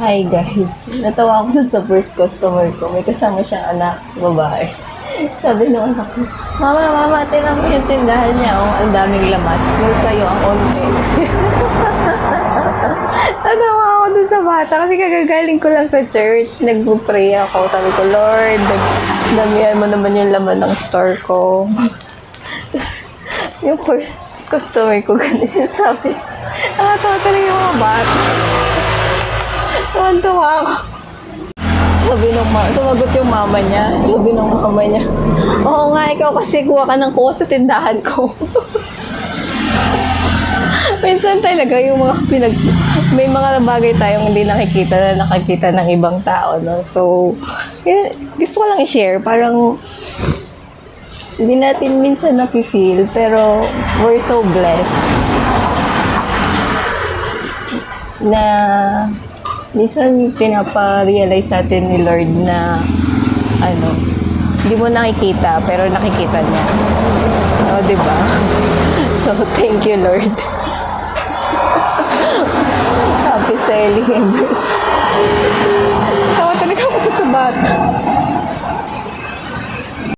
Hi guys, natawa ako sa first customer ko. May kasama siyang anak, babae. Sabi nung anak ko, Mama, tinan mo yung tindahan niya. Oh, ang daming laman. Yung sa'yo, ang onte. Natawa ako dun sa bata kasi kagagaling ko lang sa church. Nagpo-pray ako. Sabi ko, Lord, damihan mo naman yung laman ng store ko. Yung first customer ko, ganun sabi. Nakatawa talaga yung mga bata. Tuwan-tuwa ako. Sumagot yung mama niya. Sabi ng mama niya, oo nga, ikaw kasi kuha ka ng kuha sa tindahan ko. Minsan talaga yung may mga bagay tayong hindi nakikita ng ibang tao, no? So, gusto ko lang i-share. Parang, hindi natin minsan nafe-feel, pero we're so blessed na minsan pinapa-realize natin ni Lord na hindi mo nakikita pero nakikita niya. O, diba? So, thank you, Lord. Happy selling.